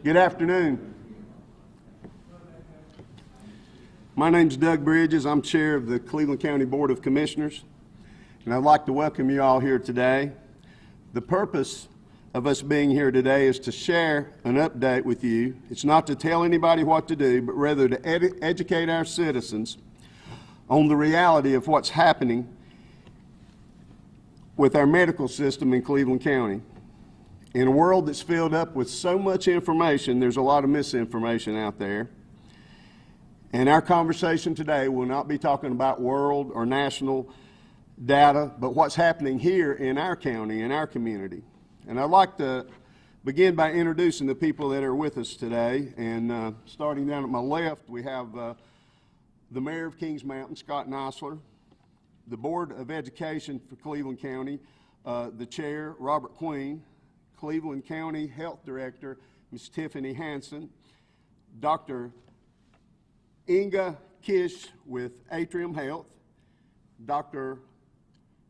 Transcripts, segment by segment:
Good afternoon. My name's Doug Bridges. I'm chair of the Cleveland County Board of Commissioners, and I'd like to welcome you all here today. The purpose of us being here today is to share an update with you. It's not to tell anybody what to do, but rather to educate our citizens on the reality of what's happening with our medical system in Cleveland County. In a world that's filled up with so much information, there's a lot of misinformation out there. And our conversation today will not be talking about world or national data, but what's happening here in our county, in our community. And I'd like to begin by introducing the people that are with us today. And starting down at my left, we have the Mayor of Kings Mountain, Scott Neisler, the Board of Education for Cleveland County, the Chair, Robert Queen, Cleveland County Health Director, Ms. Tiffany Hanson, Dr. Inga Kish with Atrium Health, Dr.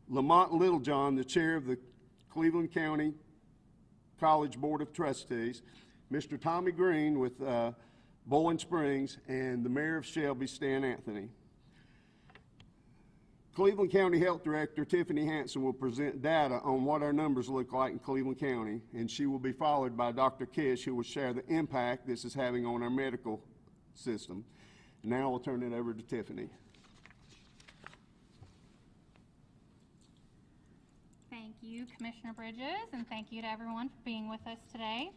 Lamont Littlejohn, the Chair of the Cleveland County College Board of Trustees, Mr. Tommy Green with Bowling Springs, and the Mayor of Shelby, Stan Anthony. Cleveland County Health Director Tiffany Hanson will present data on what our numbers look like in Cleveland County, and she will be followed by Dr. Kish, who will share the impact this is having on our medical system. Now I'll turn it over to Tiffany. Thank you, Commissioner Bridges, and thank you to everyone for being with us today.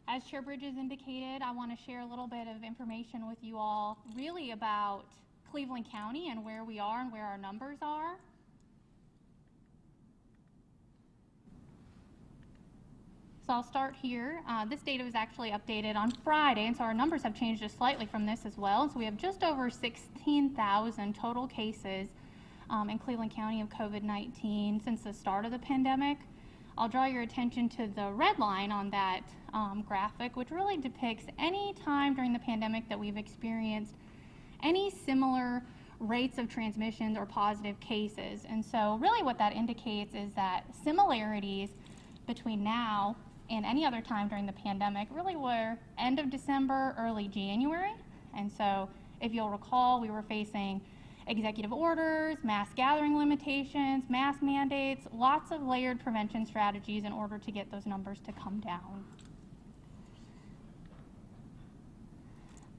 As Chair Bridges indicated, I want to share a little bit of information with you all really about Cleveland County and where we are and where our numbers are. So I'll start here. This data was actually updated on Friday, and so our numbers have changed just slightly from this as well. So we have just over 16,000 total cases in Cleveland County of COVID-19 since the start of the pandemic. I'll draw your attention to the red line on that graphic, which really depicts any time during the pandemic that we've experienced any similar rates of transmissions or positive cases. And so really what that indicates is that similarities between now and any other time during the pandemic really were end of December, early January. And so if you'll recall, we were facing executive orders, mass gathering limitations, mask mandates, lots of layered prevention strategies in order to get those numbers to come down.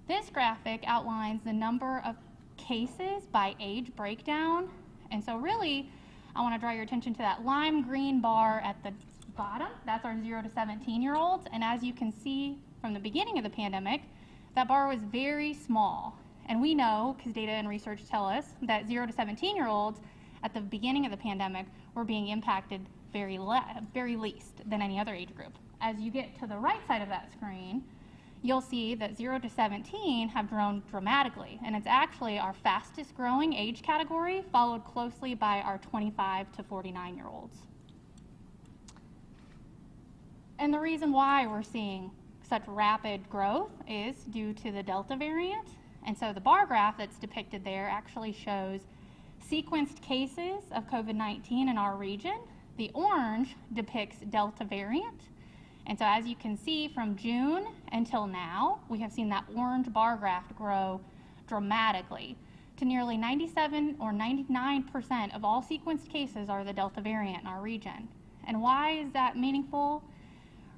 This graphic outlines the number of cases by age breakdown. And so really, I want to draw your attention to that lime green bar at the bottom. That's our 0 to 17-year-olds. And as you can see from the beginning of the pandemic, that bar was very small. And we know, because data and research tell us, that 0 to 17-year-olds at the beginning of the pandemic were being impacted very least than any other age group. As you get to the right side of that screen, you'll see that 0 to 17 have grown dramatically, and it's actually our fastest growing age category, followed closely by our 25 to 49-year-olds. And the reason why we're seeing such rapid growth is due to the Delta variant. And so the bar graph that's depicted there actually shows sequenced cases of COVID-19 in our region. The orange depicts Delta variant. And so as you can see, from June until now, we have seen that orange bar graph grow dramatically to nearly 97 or 99% of all sequenced cases are the Delta variant in our region. And why is that meaningful?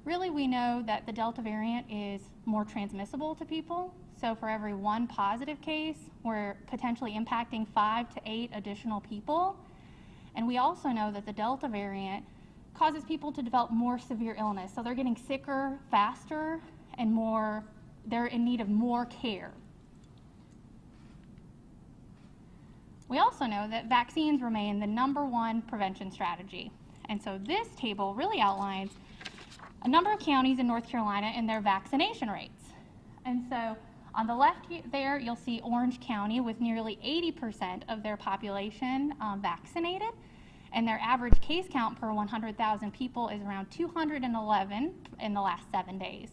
Really, we know that the Delta variant is more transmissible to people. So for every one positive case, we're potentially impacting 5 to 8 additional people. And we also know that the Delta variant causes people to develop more severe illness. So they're getting sicker faster and they're in need of more care. We also know that vaccines remain the #1 prevention strategy. And so this table really outlines a number of counties in North Carolina and their vaccination rates. And so On the left there, you'll see Orange County with nearly 80% of their population vaccinated, and their average case count per 100,000 people is around 211 in the last 7 days.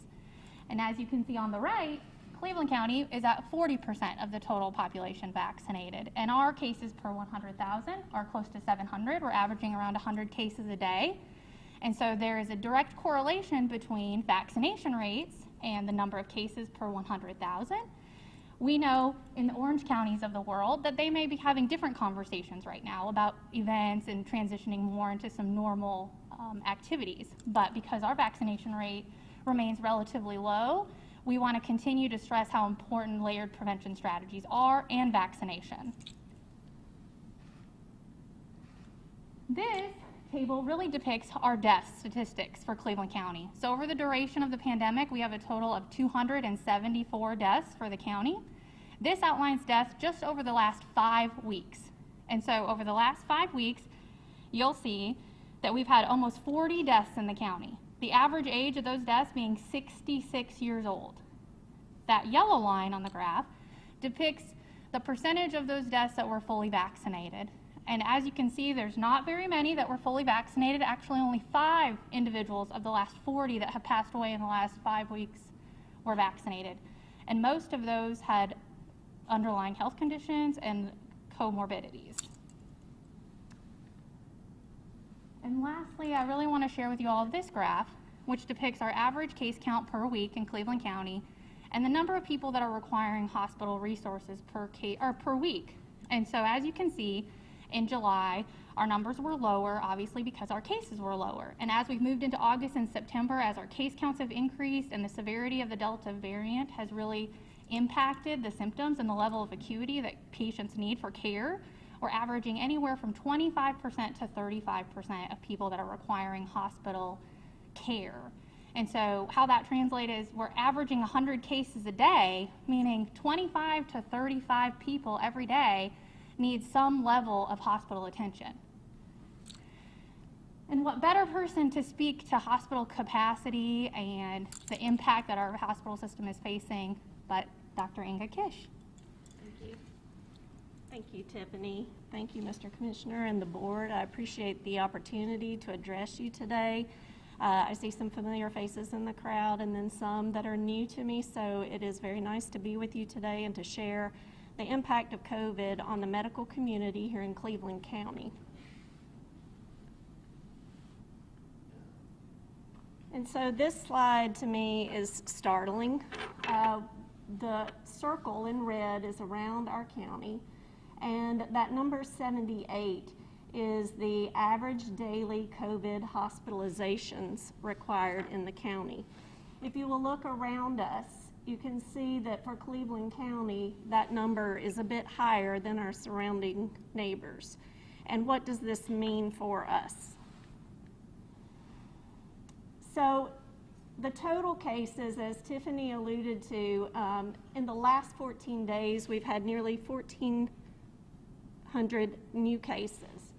And as you can see on the right, Cleveland County is at 40% of the total population vaccinated, and our cases per 100,000 are close to 700. We're averaging around 100 cases a day. And so there is a direct correlation between vaccination rates and the number of cases per 100,000. We know in the orange counties of the world that they may be having different conversations right now about events and transitioning more into some normal activities. But because our vaccination rate remains relatively low, we want to continue to stress how important layered prevention strategies are and vaccination. This table really depicts our death statistics for Cleveland County. So over the duration of the pandemic, we have a total of 274 deaths for the county. This outlines deaths just over the last 5 weeks. And so over the last 5 weeks, you'll see that we've had almost 40 deaths in the county. The average age of those deaths being 66 years old. That yellow line on the graph depicts the percentage of those deaths that were fully vaccinated. And as you can see, there's not very many that were fully vaccinated. Actually, only 5 individuals of the last 40 that have passed away in the last 5 weeks were vaccinated. And most of those had underlying health conditions and comorbidities. And lastly, I really want to share with you all this graph, which depicts our average case count per week in Cleveland County and the number of people that are requiring hospital resources per week. And so as you can see, in July, our numbers were lower, obviously because our cases were lower. And as we've moved into August and September, as our case counts have increased and the severity of the Delta variant has really impacted the symptoms and the level of acuity that patients need for care, we're averaging anywhere from 25% to 35% of people that are requiring hospital care. And so how that translates is we're averaging 100 cases a day, meaning 25 to 35 people every day need some level of hospital attention. And what better person to speak to hospital capacity and the impact that our hospital system is facing but Dr. Inga Kish. Thank you. Thank you, Tiffany. Thank you, Mr. Commissioner and the board. I appreciate the opportunity to address you today. I see some familiar faces in the crowd and then some that are new to me, so it is very nice to be with you today and to share the impact of COVID on the medical community here in Cleveland County. And so this slide to me is startling. The circle in red is around our county, and that number 78 is the average daily COVID hospitalizations required in the county. If you will look around us, you can see that for Cleveland County, that number is a bit higher than our surrounding neighbors. And what does this mean for us? So the total cases, as Tiffany alluded to, in the last 14 days, we've had nearly 1,400 new cases.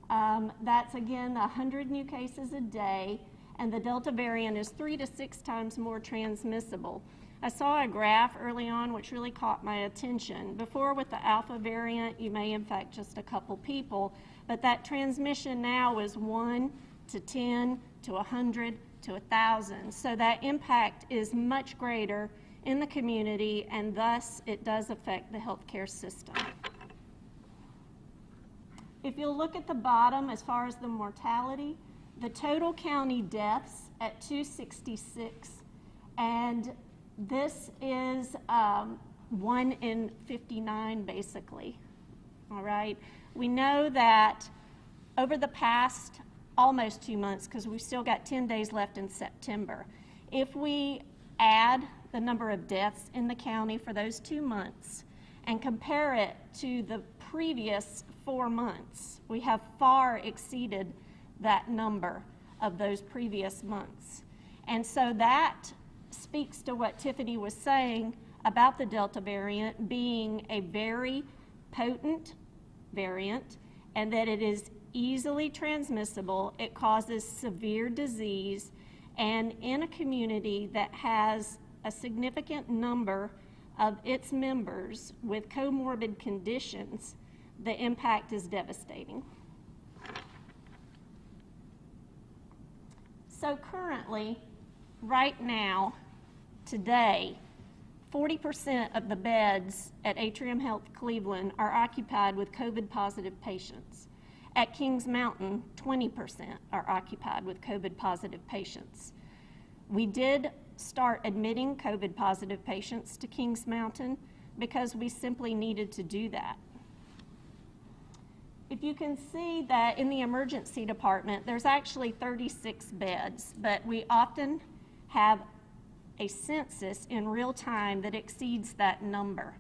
That's again 100 new cases a day, and the Delta variant is 3 to 6 times more transmissible. I saw a graph early on which really caught my attention. Before, with the Alpha variant, you may infect just a couple people, but that transmission now is 1 to 10 to 100 to 1,000. So that impact is much greater in the community, and thus it does affect the healthcare system. If you'll look at the bottom as far as the mortality, the total county deaths at 266, and this is 1 in 59 basically, all right? We know that over the past almost 2 months, because we've still got 10 days left in September, if we add the number of deaths in the county for those 2 months and compare it to the previous 4 months, we have far exceeded that number of those previous months. And so that speaks to what Tiffany was saying about the Delta variant being a very potent variant and that it is easily transmissible. It causes severe disease, and in a community that has a significant number of its members with comorbid conditions, the impact is devastating. So currently, right now, today, 40% of the beds at Atrium Health Cleveland are occupied with COVID-positive patients. At Kings Mountain, 20% are occupied with COVID-positive patients. We did start admitting COVID-positive patients to Kings Mountain because we simply needed to do that. If you can see that in the emergency department, there's actually 36 beds, but we often have a census in real time that exceeds that number.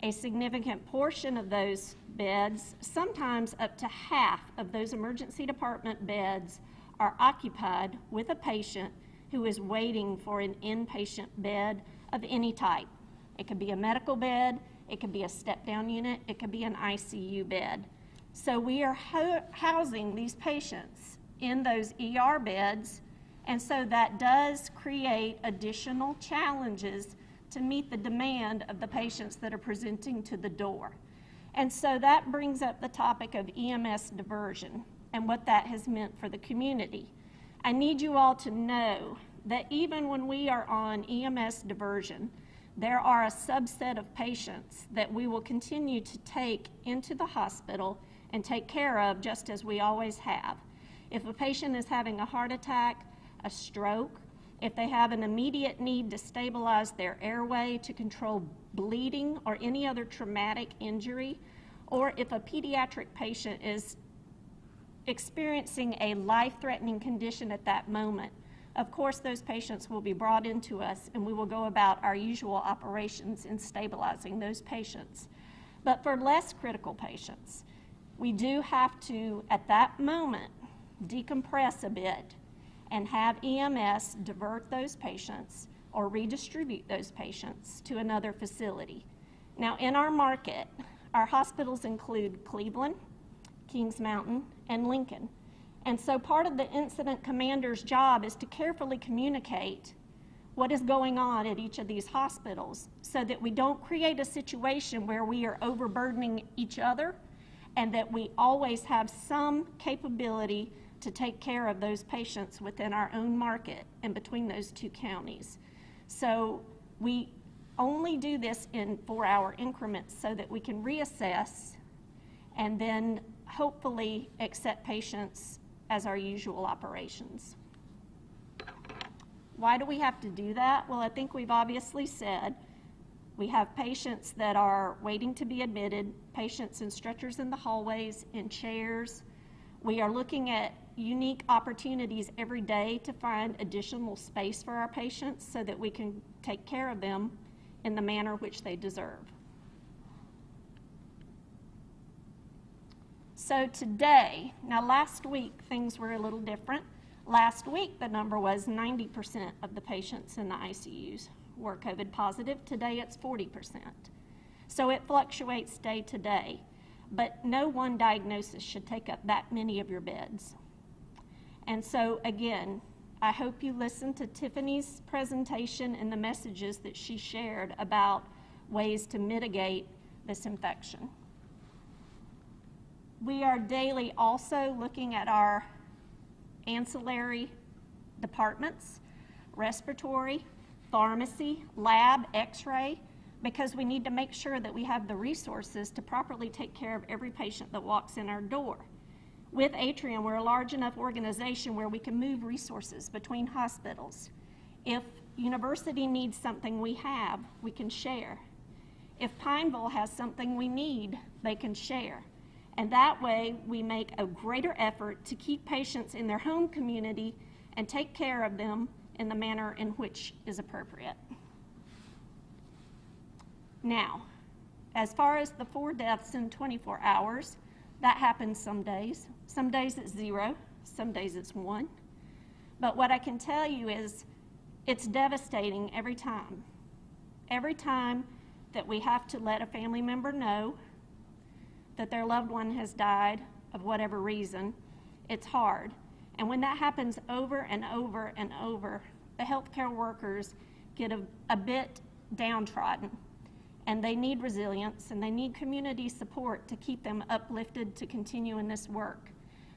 A significant portion of those beds, sometimes up to half of those emergency department beds, are occupied with a patient who is waiting for an inpatient bed of any type. It could be a medical bed, it could be a step-down unit, it could be an ICU bed. So we are housing these patients in those ER beds, and so that does create additional challenges to meet the demand of the patients that are presenting to the door. And so that brings up the topic of EMS diversion and what that has meant for the community. I need you all to know that even when we are on EMS diversion, there are a subset of patients that we will continue to take into the hospital and take care of just as we always have. If a patient is having a heart attack, a stroke, if they have an immediate need to stabilize their airway to control bleeding or any other traumatic injury, or if a pediatric patient is experiencing a life-threatening condition at that moment, of course those patients will be brought into us and we will go about our usual operations in stabilizing those patients. But for less critical patients, we do have to, at that moment, decompress a bit and have EMS divert those patients or redistribute those patients to another facility. Now, in our market, our hospitals include Cleveland, Kings Mountain, and Lincoln. And so part of the incident commander's job is to carefully communicate what is going on at each of these hospitals so that we don't create a situation where we are overburdening each other and that we always have some capability to take care of those patients within our own market and between those two counties. So we only do this in 4-hour increments so that we can reassess and then hopefully accept patients as our usual operations. Why do we have to do that? Well, I think we've obviously said we have patients that are waiting to be admitted, patients in stretchers in the hallways, in chairs. We are looking at unique opportunities every day to find additional space for our patients so that we can take care of them in the manner which they deserve. So today, now last week things were a little different. Last week the number was 90% of the patients in the ICUs were COVID positive. Today it's 40%. So it fluctuates day to day, but no one diagnosis should take up that many of your beds. And so again, I hope you listened to Tiffany's presentation and the messages that she shared about ways to mitigate this infection. We are daily also looking at our ancillary departments, respiratory, pharmacy, lab, x-ray, because we need to make sure that we have the resources to properly take care of every patient that walks in our door. With Atrium, we're a large enough organization where we can move resources between hospitals. If university needs something we can share. If Pineville has something we need, they can share. And that way, we make a greater effort to keep patients in their home community and take care of them in the manner in which is appropriate. Now, as far as the 4 deaths in 24 hours, that happens some days. Some days it's 0, some days it's 1. But what I can tell you is it's devastating every time. Every time that we have to let a family member know that their loved one has died of whatever reason, it's hard. And when that happens over and over and over, the healthcare workers get a bit downtrodden. and they need resilience, and they need community support to keep them uplifted to continue in this work.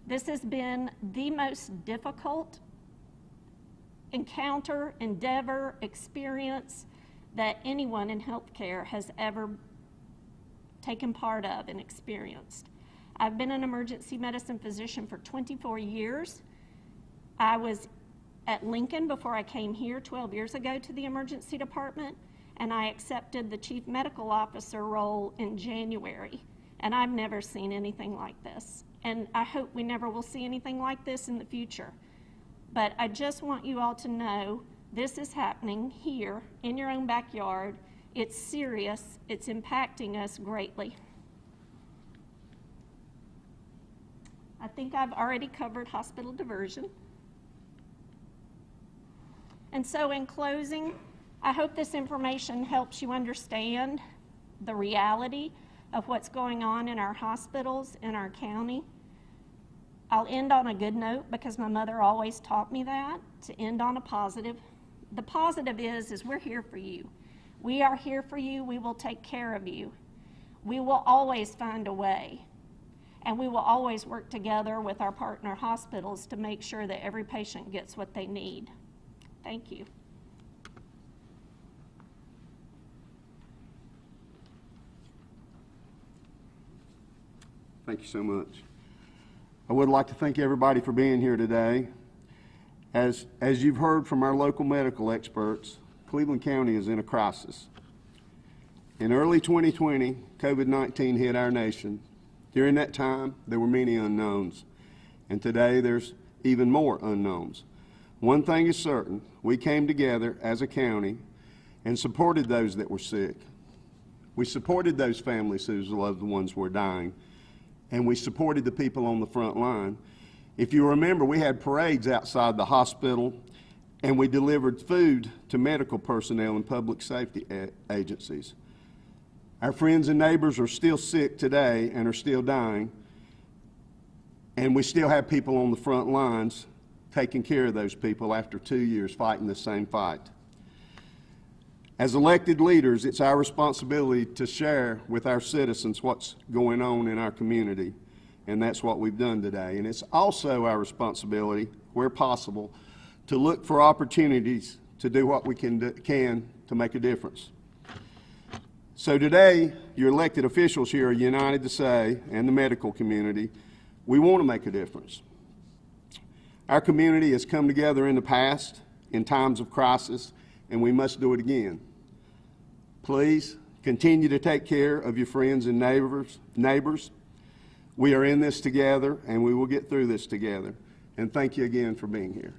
This has been the most difficult encounter, endeavor, experience that anyone in healthcare has ever taken part of and experienced. I've been an emergency medicine physician for 24 years. I was at Lincoln before I came here 12 years ago to the emergency department, and I accepted the chief medical officer role in January. And I've never seen anything like this. And I hope we never will see anything like this in the future. But I just want you all to know this is happening here in your own backyard. It's serious. It's impacting us greatly. I think I've already covered hospital diversion. And so in closing, I hope this information helps you understand the reality of what's going on in our hospitals in our county. I'll end on a good note because my mother always taught me that, to end on a positive. The positive is we're here for you. We are here for you. We will take care of you. We will always find a way. And we will always work together with our partner hospitals to make sure that every patient gets what they need. Thank you. Thank you so much. I would like to thank everybody for being here today. As you've heard from our local medical experts, Cleveland County is in a crisis. In early 2020, COVID-19 hit our nation. During that time, there were many unknowns, and today there's even more unknowns. One thing is certain, we came together as a county and supported those that were sick. We supported those families whose loved ones were dying, and we supported the people on the front line. If you remember, we had parades outside the hospital, and we delivered food to medical personnel and public safety agencies. Our friends and neighbors are still sick today and are still dying, and we still have people on the front lines taking care of those people after 2 years fighting the same fight. As elected leaders, it's our responsibility to share with our citizens what's going on in our community, and that's what we've done today. And it's also our responsibility, where possible, to look for opportunities to do what we can to make a difference. So today, your elected officials here are united to say, and the medical community, we want to make a difference. Our community has come together in the past, in times of crisis, and we must do it again. Please continue to take care of your friends and neighbors. We are in this together, and we will get through this together. And thank you again for being here.